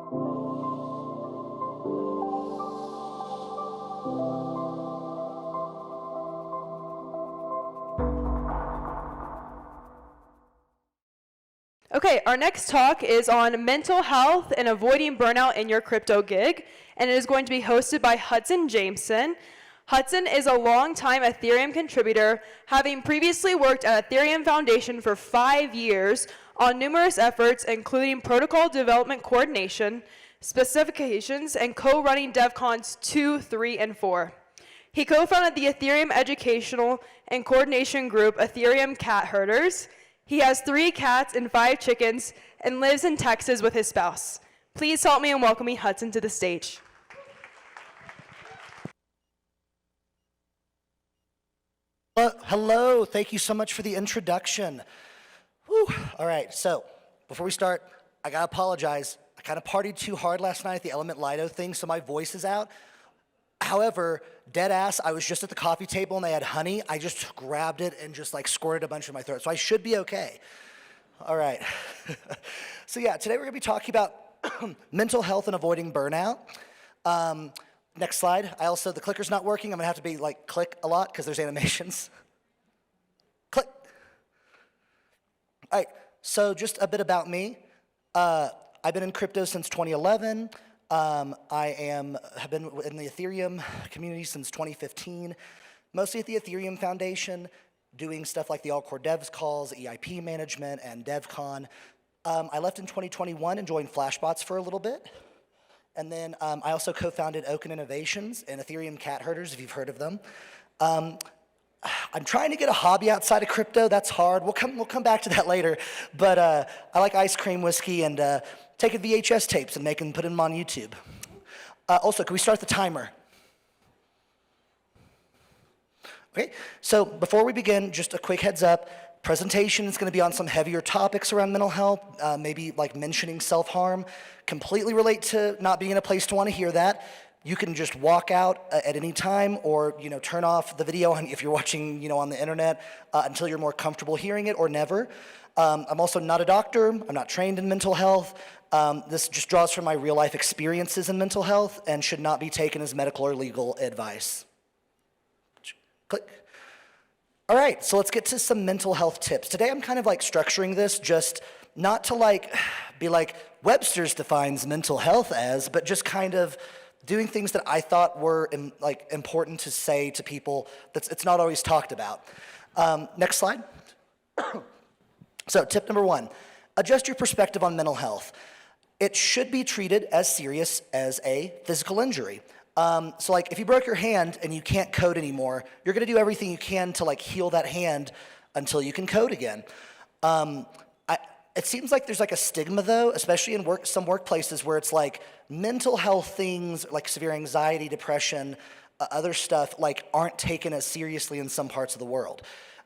Okay, our next talk is on mental health and avoiding burnout in your crypto gig, and it is going to be hosted by Hudson Jameson. Hudson is a longtime Ethereum contributor, having previously worked at Ethereum Foundation for 5 years on numerous efforts, including protocol development coordination, specifications, and co-running DevCons 2, 3, and 4. He co-founded the Ethereum educational and coordination group, Ethereum Cat Herders. He has 3 cats and 5 chickens and lives in Texas with his spouse. Please help me in welcoming Hudson to the stage. Hello, thank you so much for the introduction. Whew. All right, so before we start, I gotta apologize. I kind of partied too hard last night at the Element Lido thing, so my voice is out. However, dead ass, I was just at the coffee table and they had honey. I just grabbed it and just like squirted a bunch in my throat. So I should be okay. All right. So yeah, today we're gonna be talking about mental health and avoiding burnout. Next slide. The clicker's not working. I'm gonna have to be like click a lot because there's animations. Click. All right, so just a bit about me. I've been in crypto since 2011. I have been in the Ethereum community since 2015, mostly at the Ethereum Foundation, doing stuff like the all-core devs calls, EIP management, and DevCon. I left in 2021 and joined Flashbots for a little bit. And then I also co-founded Oaken Innovations and Ethereum Cat Herders, if you've heard of them. I'm trying to get a hobby outside of crypto. That's hard. We'll come back to that later. But I like ice cream, whiskey, and taking VHS tapes and put them on YouTube. Also, can we start the timer? Okay, so before we begin, just a quick heads up. Presentation is going to be on some heavier topics around mental health, maybe like mentioning self-harm. Completely relate to not being in a place to want to hear that. You can just walk out at any time, or turn off the video if you're watching on the internet until you're more comfortable hearing it, or never. I'm also not a doctor. I'm not trained in mental health. This just draws from my real life experiences in mental health and should not be taken as medical or legal advice. Click. All right, so let's get to some mental health tips. Today I'm kind of like structuring this just not to be like Webster's defines mental health as, but just kind of doing things that I thought were important to say to people that it's not always talked about. Next slide. So tip number 1, adjust your perspective on mental health. It should be treated as serious as a physical injury. So if you broke your hand and you can't code anymore, you're gonna do everything you can to heal that hand until you can code again. It seems like there's a stigma though, especially in some workplaces where it's mental health things like severe anxiety, depression, other stuff aren't taken as seriously in some parts of the world.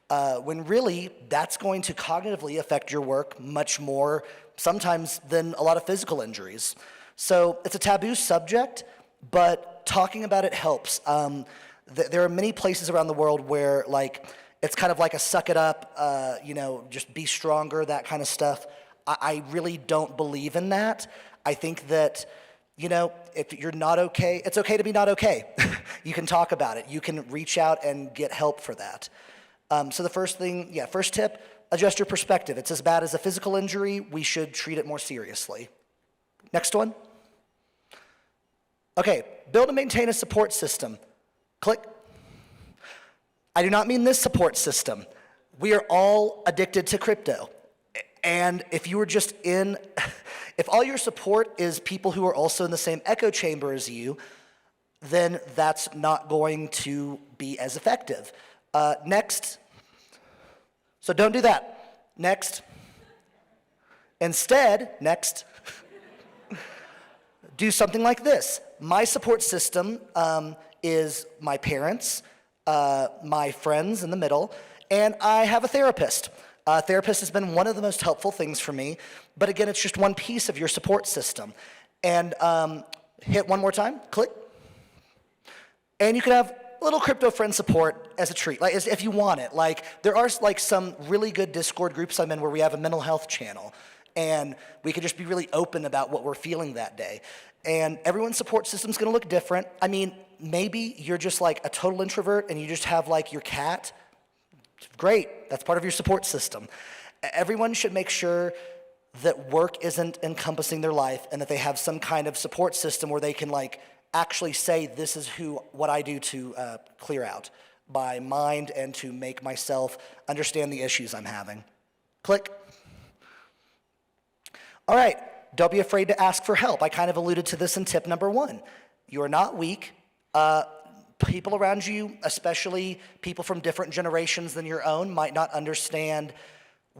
When really that's going to cognitively affect your work much more sometimes than a lot of physical injuries. So it's a taboo subject, but talking about it helps. There are many places around the world where it's kind of like a suck it up, just be stronger, that kind of stuff. I really don't believe in that. I think that, if you're not okay, it's okay to be not okay. You can talk about it. You can reach out and get help for that. So the first tip, adjust your perspective. It's as bad as a physical injury. We should treat it more seriously. Next one. Okay, build and maintain a support system. Click. I do not mean this support system. We are all addicted to crypto. And if you were just if all your support is people who are also in the same echo chamber as you, then that's not going to be as effective. Next. So don't do that. Next. Instead, next, do something like this. My support system is my parents, my friends in the middle, and I have a therapist. A therapist has been one of the most helpful things for me, but again, it's just one piece of your support system. And hit one more time, click. And you can have a little crypto friend support as a treat, if you want it. There are some really good Discord groups I'm in where we have a mental health channel. And we could just be really open about what we're feeling that day. And everyone's support system's gonna look different. I mean, maybe you're just like a total introvert and you just have like your cat. Great, that's part of your support system. Everyone should make sure that work isn't encompassing their life and that they have some kind of support system where they can like actually say, this is what I do to clear out my mind and to make myself understand the issues I'm having. Click. All right, don't be afraid to ask for help. I kind of alluded to this in tip number 1. You are not weak. People around you, especially people from different generations than your own, might not understand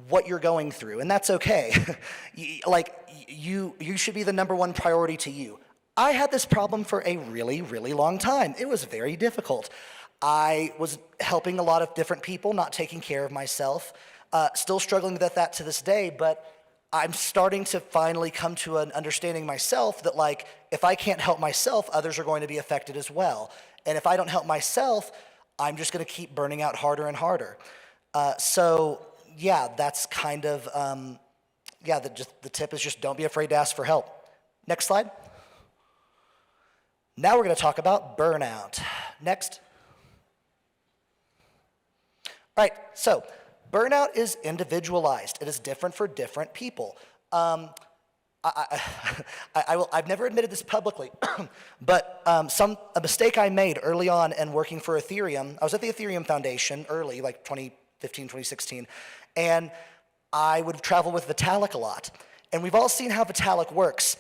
what you're going through, and that's okay. You should be the number 1 priority to you. I had this problem for a really, really long time. It was very difficult. I was helping a lot of different people, not taking care of myself, still struggling with that to this day, but I'm starting to finally come to an understanding myself that like, if I can't help myself, others are going to be affected as well. And if I don't help myself, I'm just gonna keep burning out harder and harder. So yeah, that's kind of, the tip is just don't be afraid to ask for help. Next slide. Now we're gonna talk about burnout. Next. All right, so burnout is individualized. It is different for different people. I've never admitted this publicly, but a mistake I made early on in working for Ethereum, I was at the Ethereum Foundation early, like 2015, 2016, and I would travel with Vitalik a lot. And we've all seen how Vitalik works.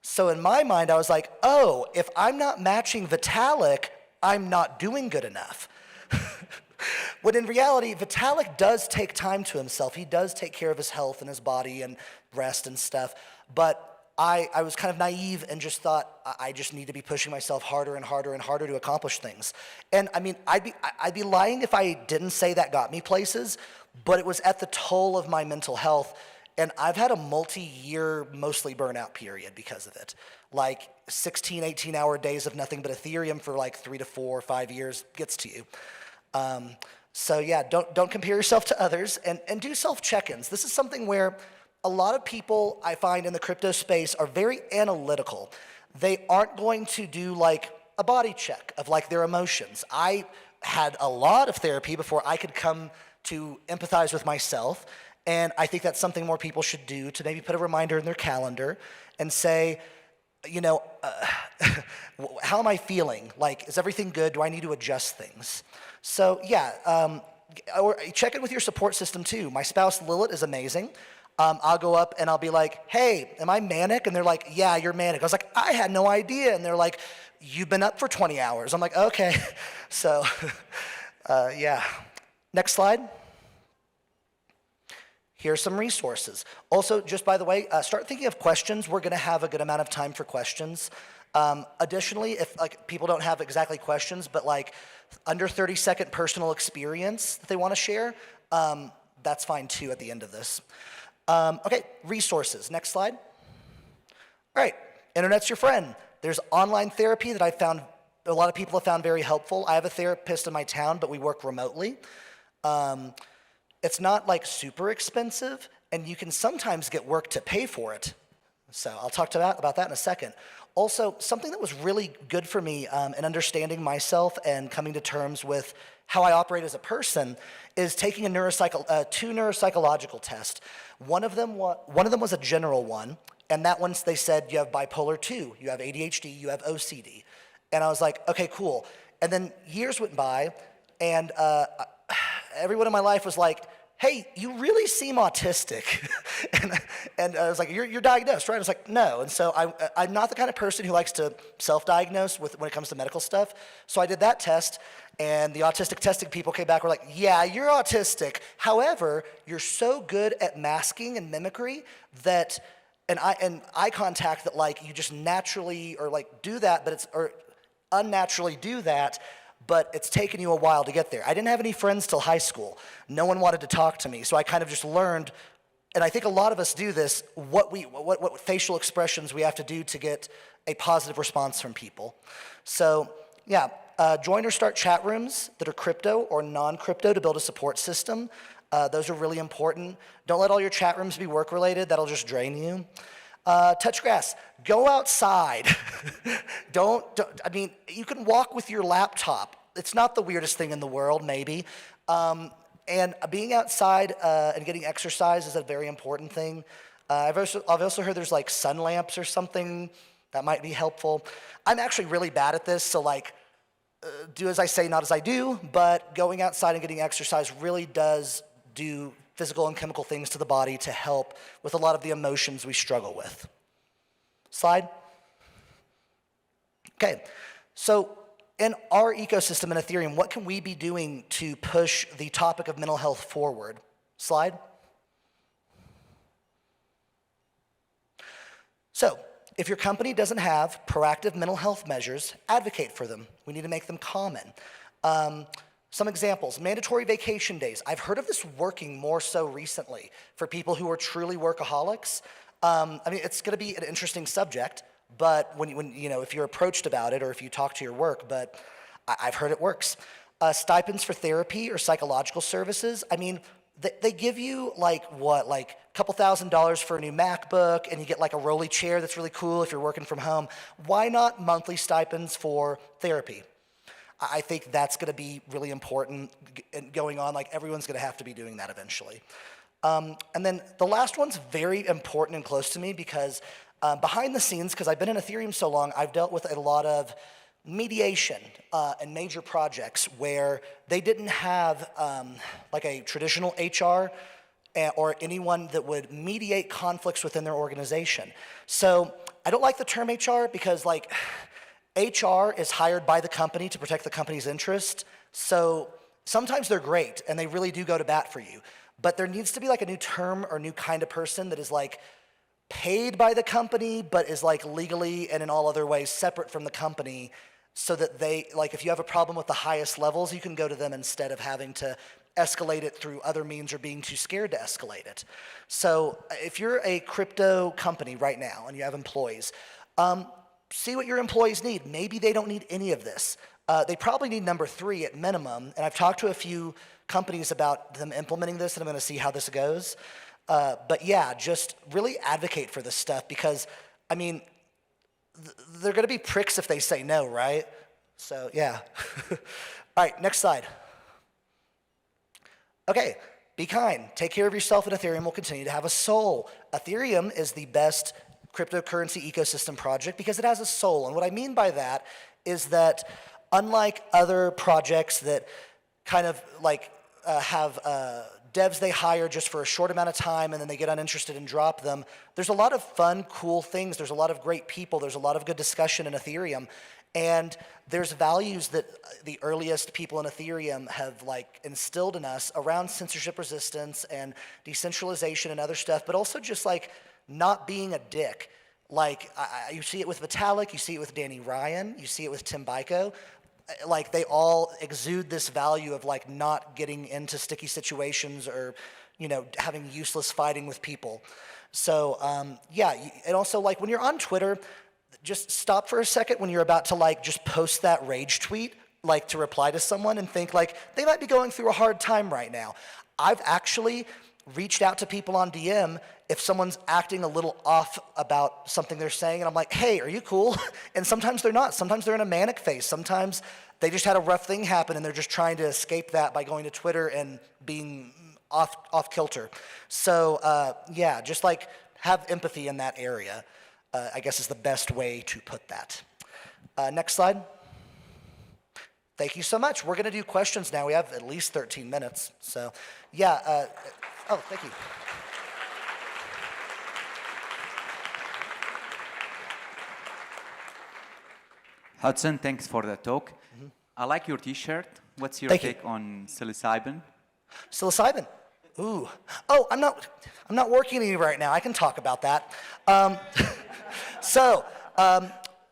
So in my mind, I was like, oh, if I'm not matching Vitalik, I'm not doing good enough. When in reality, Vitalik does take time to himself. He does take care of his health and his body and rest and stuff. But I was kind of naive and just thought I just need to be pushing myself harder and harder and harder to accomplish things. And I mean, I'd be lying if I didn't say that got me places, but it was at the toll of my mental health. And I've had a multi-year, mostly burnout period because of it. Like 16, 18-hour days of nothing but Ethereum for like 3 to 4 or 5 years gets to you. So yeah, don't compare yourself to others and do self-check-ins. This is something where a lot of people I find in the crypto space are very analytical. They aren't going to do like a body check of like their emotions. I had a lot of therapy before I could come to empathize with myself, and I think that's something more people should do, to maybe put a reminder in their calendar and say, you know, how am I feeling? Like, is everything good? Do I need to adjust things? So yeah, or check it with your support system too. My spouse Lilith is amazing. I'll go up and I'll be like, hey, am I manic? And they're like, yeah, you're manic. I was like, I had no idea. And they're like, you've been up for 20 hours. I'm like, okay. So yeah. Next slide. Here's some resources. Also, just by the way, start thinking of questions. We're gonna have a good amount of time for questions. Additionally, if like people don't have exactly questions, but like under 30-second personal experience that they wanna share, that's fine too at the end of this. Okay, resources, next slide. All right, internet's your friend. There's online therapy that I found, a lot of people have found very helpful. I have a therapist in my town, but we work remotely. It's not like super expensive, and you can sometimes get work to pay for it. So I'll talk about that in a second. Also, something that was really good for me in understanding myself and coming to terms with how I operate as a person is taking two neuropsychological tests. One of them was a general one, and that one they said you have bipolar 2, you have ADHD, you have OCD. And I was like, okay, cool. And then years went by, and everyone in my life was like, hey, you really seem autistic. and I was like, you're diagnosed, right? I was like, no. And so I'm not the kind of person who likes to self-diagnose when it comes to medical stuff. So I did that test, and the autistic testing people came back, were like, yeah, you're autistic. However, you're so good at masking and mimicry that, and eye contact, that like you just naturally or like do that, or unnaturally do that, but it's taken you a while to get there. I didn't have any friends till high school. No one wanted to talk to me, so I kind of just learned, and I think a lot of us do this, what facial expressions we have to do to get a positive response from people. So yeah, join or start chat rooms that are crypto or non-crypto to build a support system. Those are really important. Don't let all your chat rooms be work-related. That'll just drain you. Touch grass. Go outside. I mean, you can walk with your laptop. It's not the weirdest thing in the world, maybe. And being outside and getting exercise is a very important thing. I've also heard there's like sun lamps or something that might be helpful. I'm actually really bad at this, so like, do as I say, not as I do, but going outside and getting exercise really does do physical and chemical things to the body to help with a lot of the emotions we struggle with. Slide. Okay, so in our ecosystem in Ethereum, what can we be doing to push the topic of mental health forward? Slide. So, if your company doesn't have proactive mental health measures, advocate for them. We need to make them common. Some examples, mandatory vacation days. I've heard of this working more so recently for people who are truly workaholics. I mean, it's gonna be an interesting subject, but when you know, if you're approached about it or if you talk to your work, but I've heard it works. Stipends for therapy or psychological services. I mean, they give you like what, like a couple $1,000s for a new MacBook, and you get like a rolly chair that's really cool if you're working from home. Why not monthly stipends for therapy? I think that's gonna be really important going on, like everyone's gonna have to be doing that eventually. And then the last one's very important and close to me because behind the scenes, because I've been in Ethereum so long, I've dealt with a lot of mediation and major projects where they didn't have like a traditional HR or anyone that would mediate conflicts within their organization. So I don't like the term HR because like HR is hired by the company to protect the company's interest. So sometimes they're great and they really do go to bat for you. But there needs to be like a new term or new kind of person that is like paid by the company, but is like legally and in all other ways separate from the company so that they, like if you have a problem with the highest levels, you can go to them instead of having to escalate it through other means or being too scared to escalate it. So if you're a crypto company right now and you have employees, see what your employees need. Maybe they don't need any of this. They probably need number 3 at minimum, and I've talked to a few companies about them implementing this, and I'm gonna see how this goes. But yeah, just really advocate for this stuff because, I mean, they're gonna be pricks if they say no, right? So yeah. All right, next slide. Okay, be kind. Take care of yourself, and Ethereum will continue to have a soul. Ethereum is the best cryptocurrency ecosystem project because it has a soul. And what I mean by that is that unlike other projects that kind of like have devs they hire just for a short amount of time and then they get uninterested and drop them, there's a lot of fun, cool things. There's a lot of great people. There's a lot of good discussion in Ethereum. And there's values that the earliest people in Ethereum have like instilled in us around censorship resistance and decentralization and other stuff, but also just like not being a dick. Like you see it with Vitalik, you see it with Danny Ryan, you see it with Tim Biko. Like they all exude this value of like not getting into sticky situations or, you know, having useless fighting with people. So yeah, and also like when you're on Twitter, just stop for a second when you're about to like just post that rage tweet, like to reply to someone and think like they might be going through a hard time right now. I've actually reached out to people on DM if someone's acting a little off about something they're saying, and I'm like, hey, are you cool? And sometimes they're not. Sometimes they're in a manic phase. Sometimes they just had a rough thing happen and they're just trying to escape that by going to Twitter and being off kilter. So yeah, just like have empathy in that area, I guess is the best way to put that. Next slide. Thank you so much. We're gonna do questions now. We have at least 13 minutes. So yeah, oh, thank you. Hudson, thanks for the talk. Mm-hmm. I like your t-shirt. What's your take on psilocybin? Psilocybin? Ooh. Oh, I'm not working any right now. I can talk about that. So,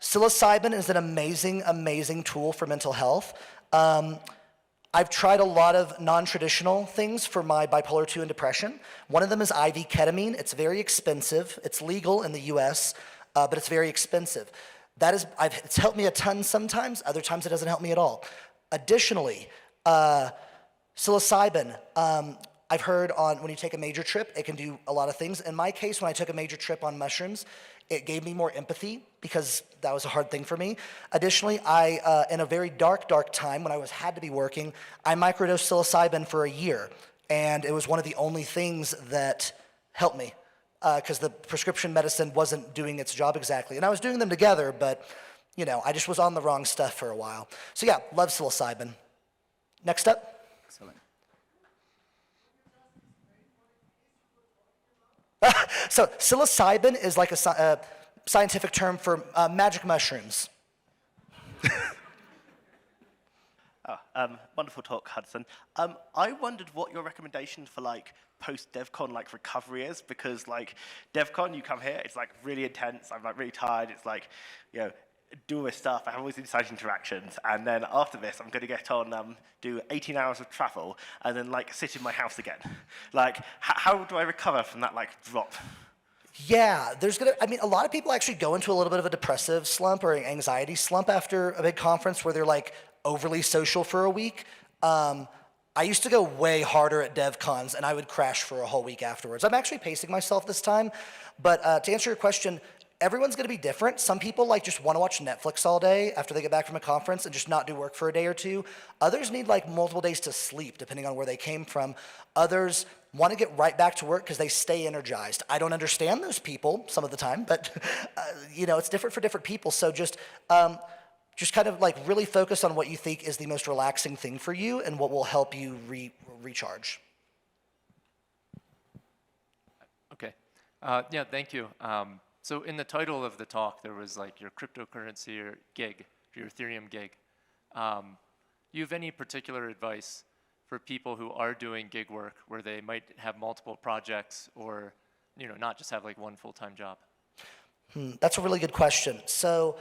psilocybin is an amazing, amazing tool for mental health. I've tried a lot of non-traditional things for my bipolar 2 and depression. One of them is IV ketamine. It's very expensive. It's legal in the US, but it's very expensive. It's helped me a ton sometimes, other times it doesn't help me at all. Additionally, psilocybin, I've heard on when you take a major trip, it can do a lot of things. In my case, when I took a major trip on mushrooms, it gave me more empathy because that was a hard thing for me. Additionally, in a very dark time when I had to be working, I microdosed psilocybin for a year. And it was one of the only things that helped me because the prescription medicine wasn't doing its job exactly. And I was doing them together, but I just was on the wrong stuff for a while. So yeah, love psilocybin. Next up. Excellent. So psilocybin is like a scientific term for magic mushrooms. Wonderful talk, Hudson. I wondered what your recommendation for post-DevCon recovery is, because DevCon, you come here, it's really intense. I'm really tired. It's do all this stuff. I have all these exciting interactions, and then after this, I'm going to get on, do 18 hours of travel, and then sit in my house again. How do I recover from that drop? Yeah, a lot of people actually go into a little bit of a depressive slump or an anxiety slump after a big conference where they're overly social for a week. I used to go way harder at DevCons, and I would crash for a whole week afterwards. I'm actually pacing myself this time, but to answer your question, everyone's going to be different. Some people just want to watch Netflix all day after they get back from a conference and just not do work for a day or two. Others need multiple days to sleep, depending on where they came from. Others want to get right back to work because they stay energized. I don't understand those people some of the time, but it's different for different people. So just kind of really focus on what you think is the most relaxing thing for you and what will help you recharge. Okay. Yeah, thank you. So in the title of the talk, there was your cryptocurrency or gig, your Ethereum gig. You have any particular advice for people who are doing gig work where they might have multiple projects or not just have one full-time job? That's a really good question. So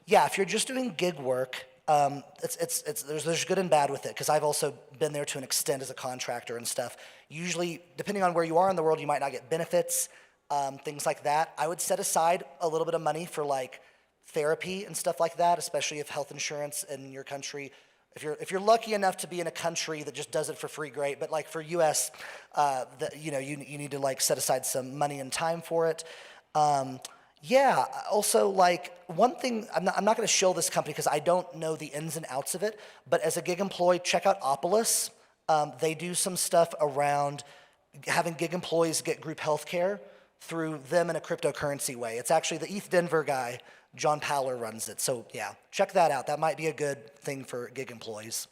yeah, if you're just doing gig work, there's good and bad with it, because I've also been there to an extent as a contractor and stuff. Usually, depending on where you are in the world, you might not get benefits, things like that. I would set aside a little bit of money for therapy and stuff like that, especially if health insurance in your country, if you're lucky enough to be in a country that just does it for free, great. But for US, you need to set aside some money and time for it. Yeah, also one thing, I'm not going to shill this company because I don't know the ins and outs of it, but as a gig employee, check out Opolis. They do some stuff around having gig employees get group health care through them in a cryptocurrency way. It's actually the ETH Denver guy, John Powler, runs it. So yeah, check that out. That might be a good thing for gig employees.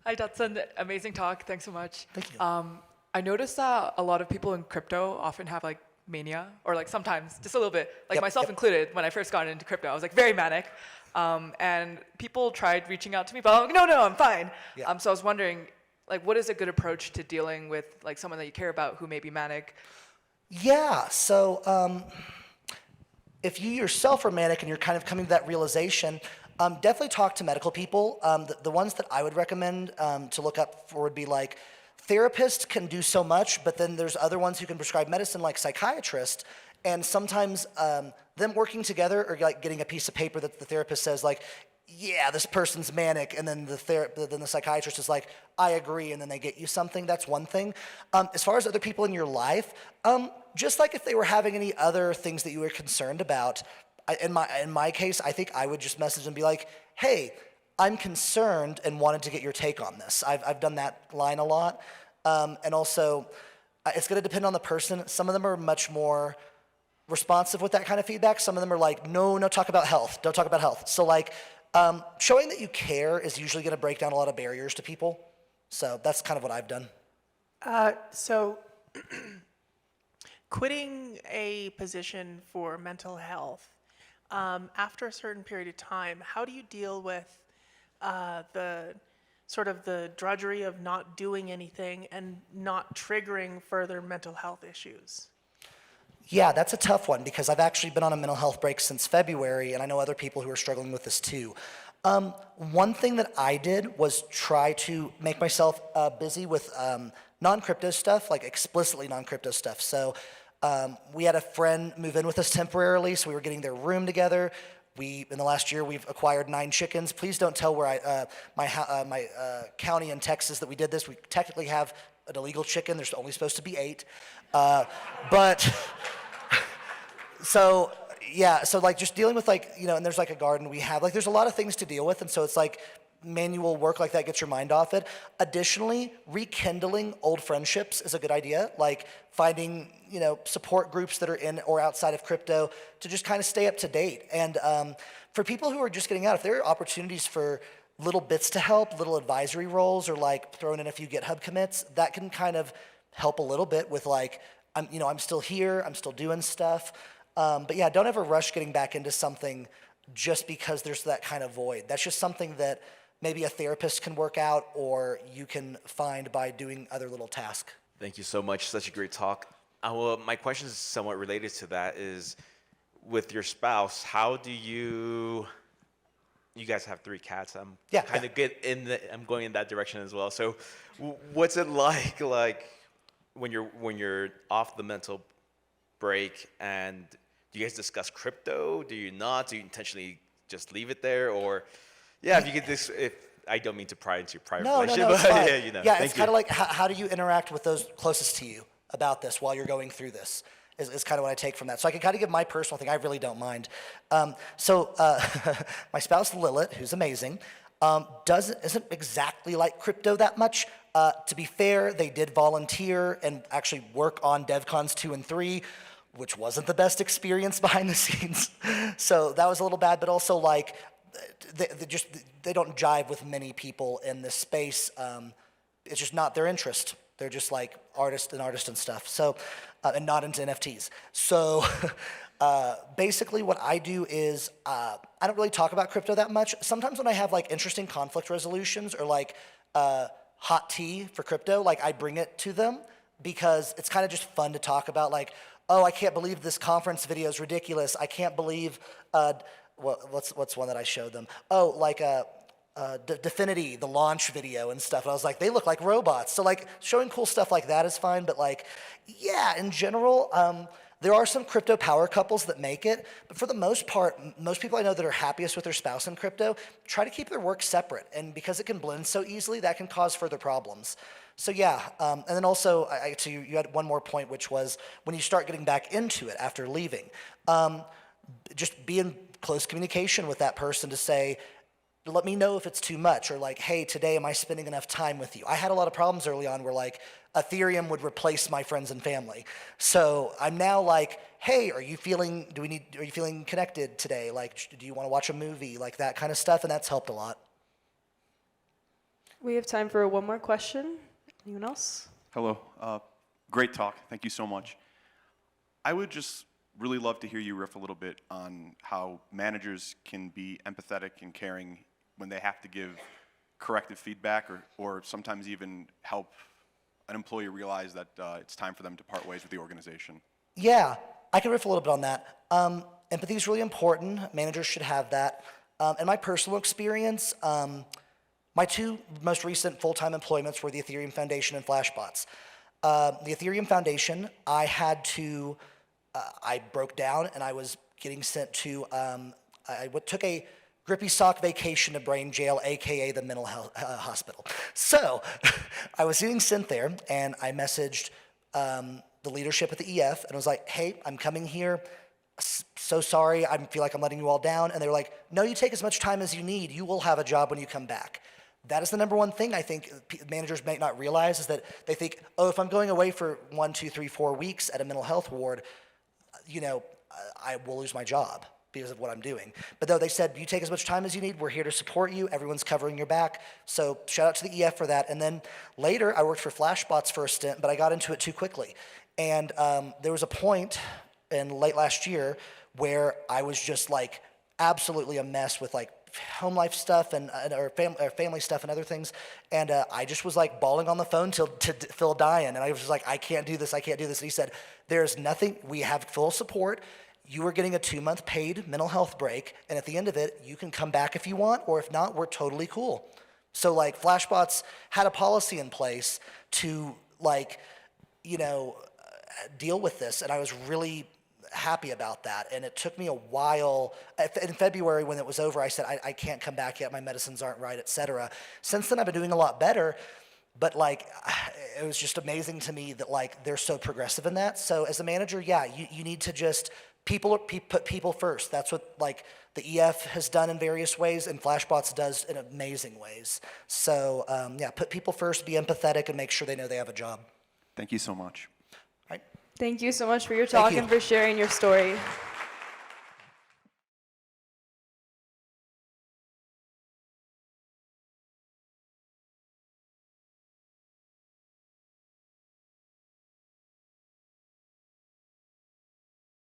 Hi, Dutson. Amazing talk. Thanks so much. Thank you. I noticed that a lot of people in crypto often have mania, or sometimes just a little bit, myself included. When I first got into crypto, I was very manic, and people tried reaching out to me, but I'm no, I'm fine. Yeah. So I was wondering, what is a good approach to dealing with someone that you care about who may be manic? Yeah, so if you yourself are manic and you're kind of coming to that realization, definitely talk to medical people. The ones that I would recommend to look up for would be therapists can do so much, but then there's other ones who can prescribe medicine like psychiatrists, and sometimes them working together or getting a piece of paper that the therapist says yeah, this person's manic, and then the psychiatrist is I agree, and then they get you something. That's one thing. As far as other people in your life, just if they were having any other things that you were concerned about, in my case, I think I would just message and be hey, I'm concerned and wanted to get your take on this. I've done that line a lot. And also, it's going to depend on the person. Some of them are much more responsive with that kind of feedback. Some of them are no, talk about health. Don't talk about health. So showing that you care is usually going to break down a lot of barriers to people. So that's kind of what I've done. So quitting a position for mental health, after a certain period of time, how do you deal with the drudgery of not doing anything and not triggering further mental health issues? Yeah, that's a tough one because I've actually been on a mental health break since February, and I know other people who are struggling with this too. One thing that I did was try to make myself busy with non-crypto stuff, explicitly non-crypto stuff. So we had a friend move in with us temporarily, so we were getting their room together. In the last year, we've acquired 9 chickens. Please don't tell where my county in Texas that we did this. We technically have an illegal chicken. There's only supposed to be 8. But so yeah, so like just dealing with like, you know, and there's like a garden we have, like there's a lot of things to deal with. And so it's like manual work like that gets your mind off it. Additionally, rekindling old friendships is a good idea. Like finding, you know, support groups that are in or outside of crypto to just kind of stay up to date. And for people who are just getting out, if there are opportunities for little bits to help, little advisory roles, or like throwing in a few GitHub commits, that can kind of help a little bit with like, I'm still here, I'm still doing stuff. But yeah, don't ever rush getting back into something just because there's that kind of void. That's just something that maybe a therapist can work out or you can find by doing other little tasks. Thank you so much. Such a great talk. My question is somewhat related to that is, with your spouse, how do you guys have 3 cats. I'm I'm going in that direction as well. So what's it like when you're off the mental break, and do you guys discuss crypto? Do you not? Do you intentionally just leave it there? Or if you get this, if I don't mean to pry into your private relationship, it's but fine. yeah, you know. Yeah, it's kind of like how do you interact with those closest to you about this while you're going through this? Is kind of what I take from that. So I can kind of give my personal thing. I really don't mind. My spouse Lilith, who's amazing, isn't exactly like crypto that much. To be fair, they did volunteer and actually work on DevCons 2 and 3, which wasn't the best experience behind the scenes. So that was a little bad, but also like they don't jive with many people in this space. It's just not their interest. They're just like artists and stuff. So, and not into NFTs. So basically what I do is I don't really talk about crypto that much. Sometimes when I have like interesting conflict resolutions or like hot tea for crypto, like I bring it to them because it's kind of just fun to talk about, like, oh, I can't believe this conference video is ridiculous. I can't believe, what's one that I showed them? Oh, like Definity, the launch video and stuff. And I was like, they look like robots. So like showing cool stuff like that is fine, but like, yeah, in general, there are some crypto power couples that make it, but for the most part, most people I know that are happiest with their spouse in crypto try to keep their work separate. And because it can blend so easily, that can cause further problems. So yeah, and then also, you had one more point, which was when you start getting back into it after leaving, just be in close communication with that person to say, let me know if it's too much, or like, hey, today am I spending enough time with you? I had a lot of problems early on where like Ethereum would replace my friends and family. So I'm now like, hey, are you feeling connected today? Like, do you want to watch a movie? Like that kind of stuff, and that's helped a lot. We have time for one more question. Anyone else? Hello. Great talk. Thank you so much. I would just really love to hear you riff a little bit on how managers can be empathetic and caring when they have to give corrective feedback or sometimes even help an employee realize that it's time for them to part ways with the organization. Yeah, I can riff a little bit on that. Empathy is really important. Managers should have that. In my personal experience, my 2 most recent full-time employments were the Ethereum Foundation and Flashbots. The Ethereum Foundation, I broke down and I was getting sent to, I took a grippy sock vacation to brain jail, AKA the mental health hospital. So I was getting sent there and I messaged the leadership at the EF and was like, hey, I'm coming here. So sorry, I feel like I'm letting you all down. And they were like, no, you take as much time as you need. You will have a job when you come back. That is the number one thing I think managers may not realize, is that they think, oh, if I'm going away for 1, 2, 3, 4 weeks at a mental health ward, I will lose my job because of what I'm doing. But though they said, you take as much time as you need, we're here to support you, everyone's covering your back. So shout out to the EF for that. And then later I worked for Flashbots for a stint, but I got into it too quickly. And there was a point in late last year where I was just like absolutely a mess with like home life stuff and or family stuff and other things, and I just was like bawling on the phone to Phil dying, and I was just like, I can't do this. And he said, there's nothing, we have full support. You are getting a 2-month paid mental health break, and at the end of it, you can come back if you want, or if not, we're totally cool. So like Flashbots had a policy in place to like, deal with this, and I was really happy about that. And it took me a while. In February when it was over, I said, I can't come back yet, my medicines aren't right, etc. Since then I've been doing a lot better, but like, it was just amazing to me that like they're so progressive in that. So as a manager, yeah, you need to just put people first. That's what like the EF has done in various ways, and Flashbots does in amazing ways. So yeah, put people first, be empathetic, and make sure they know they have a job. Thank you so much. Right? Thank you so much for your talk you. and for sharing your story.